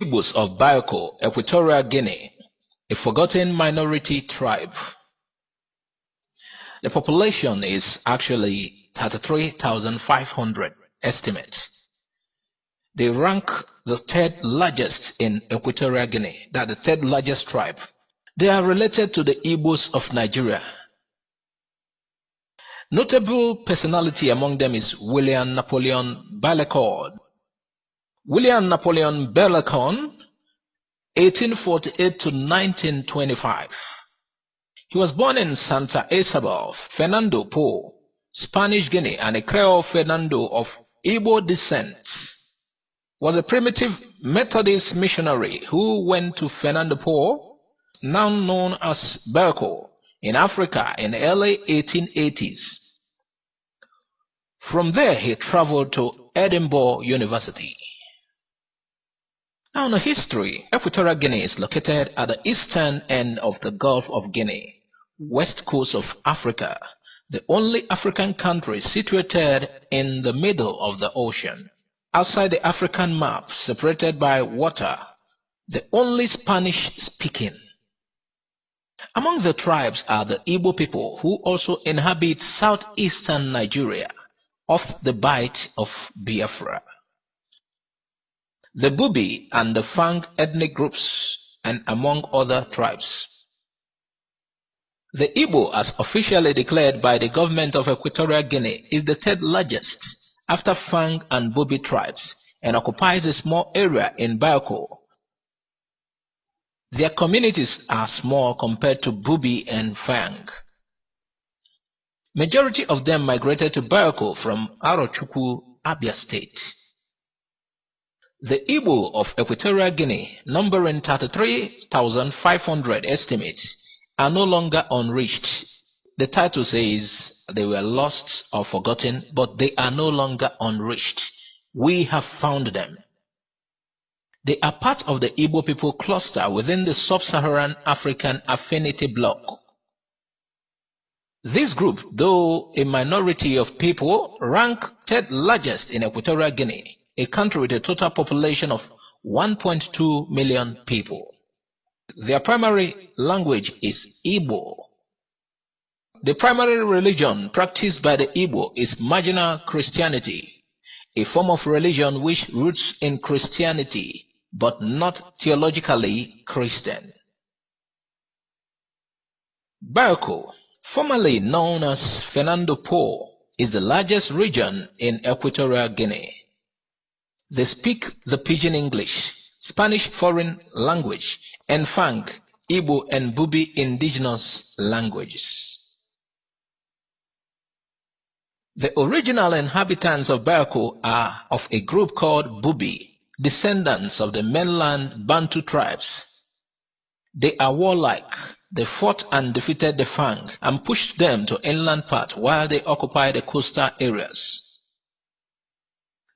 Igbos of Bioko, Equatorial Guinea, a forgotten minority tribe. The population is actually 33,500 estimate. They rank the third largest in Equatorial Guinea, that's the third largest tribe. They are related to the Igbos of Nigeria. Notable personality among them is William Napoleon Barleycorn. William Napoleon Barleycorn, 1848 to 1925. He was born in Santa Isabel, Fernando Po, Spanish Guinea, and a Creole Fernando of Igbo descent. Was a primitive Methodist missionary who went to Fernando Po, now known as Bioko, in Africa in the early 1880s. From there he traveled to Edinburgh University. Now in the history, Equatorial Guinea is located at the eastern end of the Gulf of Guinea, west coast of Africa, the only African country situated in the middle of the ocean. Outside the African map, separated by water, the only Spanish-speaking. Among the tribes are the Igbo people, who also inhabit southeastern Nigeria, off the bight of Biafra. The Bubi and the Fang ethnic groups, and among other tribes. The Igbo, as officially declared by the government of Equatorial Guinea, is the third largest, after Fang and Bubi tribes, and occupies a small area in Bioko. Their communities are small compared to Bubi and Fang. Majority of them migrated to Bioko from Arochukwu, Abia State. The Igbo of Equatorial Guinea, numbering 33,500 estimates, are no longer unreached. The title says they were lost or forgotten, but they are no longer unreached. We have found them. They are part of the Igbo people cluster within the Sub-Saharan African Affinity Bloc. This group, though a minority of people, rank third largest in Equatorial Guinea, a country with a total population of 1.2 million people. Their primary language is Igbo. The primary religion practiced by the Igbo is marginal Christianity, a form of religion which roots in Christianity, but not theologically Christian. Bioko, formerly known as Fernando Po, is the largest region in Equatorial Guinea. They speak the Pidgin English, Spanish foreign language, and Fang, Igbo and Bubi indigenous languages. The original inhabitants of Bioko are of a group called Bubi, descendants of the mainland Bantu tribes. They are warlike. They fought and defeated the Fang and pushed them to inland part while they occupied the coastal areas.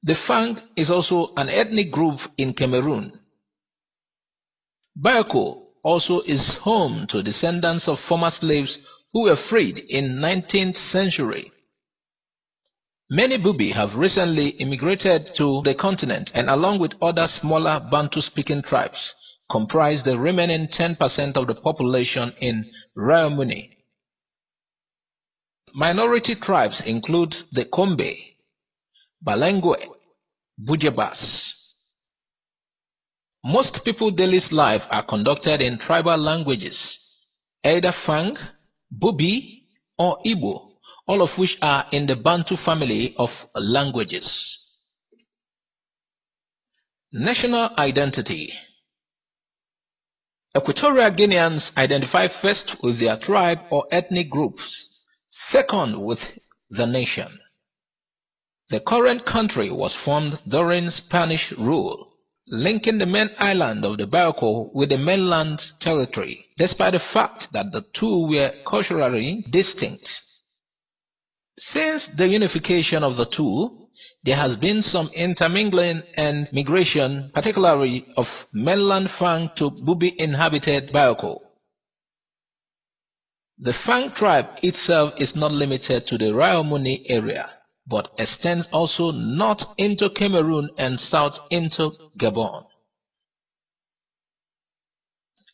The Fang is also an ethnic group in Cameroon. Bioko also is home to descendants of former slaves who were freed in 19th century. Many Bubi have recently immigrated to the continent and along with other smaller Bantu-speaking tribes comprise the remaining 10% of the population in Raomuni. Minority tribes include the Kombe, Balengwe, Bujebas. Most people's daily life are conducted in tribal languages, either Fang, Bubi, or Igbo, all of which are in the Bantu family of languages. National identity. Equatorial Guineans identify first with their tribe or ethnic groups, second with the nation. The current country was formed during Spanish rule, linking the main island of the Bioko with the mainland territory, despite the fact that the two were culturally distinct. Since the unification of the two, there has been some intermingling and migration, particularly of mainland Fang to Bubi-inhabited Bioko. The Fang tribe itself is not limited to the Raomuni area, but extends also north into Cameroon and south into Gabon.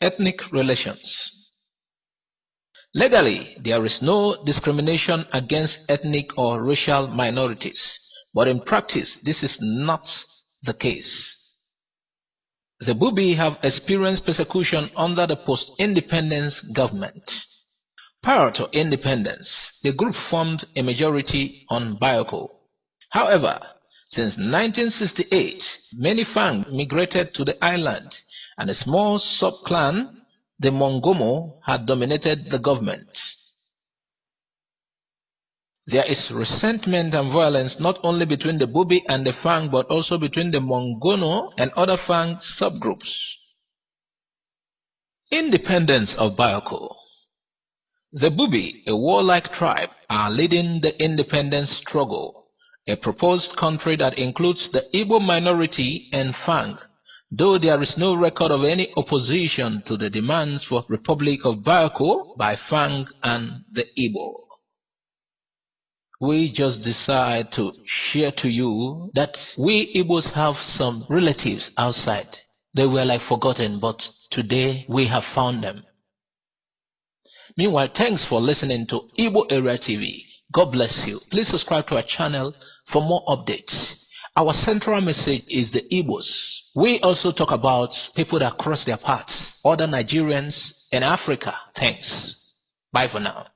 Ethnic relations. Legally, there is no discrimination against ethnic or racial minorities, but in practice, this is not the case. The Bubi have experienced persecution under the post-independence government. Prior to independence, the group formed a majority on Bioko. However, since 1968, many Fang migrated to the island, and a small sub-clan, the Mongomo, had dominated the government. There is resentment and violence not only between the Bubi and the Fang, but also between the Mongono and other Fang subgroups. Independence of Bioko. The Bubi, a warlike tribe, are leading the independence struggle, a proposed country that includes the Igbo minority and Fang, though there is no record of any opposition to the demands for Republic of Bioko by Fang and the Igbo. We just decide to share to you that we Igbos have some relatives outside. They were like forgotten, but today we have found them. Meanwhile, thanks for listening to Igbo Area TV. God bless you. Please subscribe to our channel for more updates. Our central message is the Igbos. We also talk about people that cross their paths, other Nigerians in Africa. Thanks. Bye for now.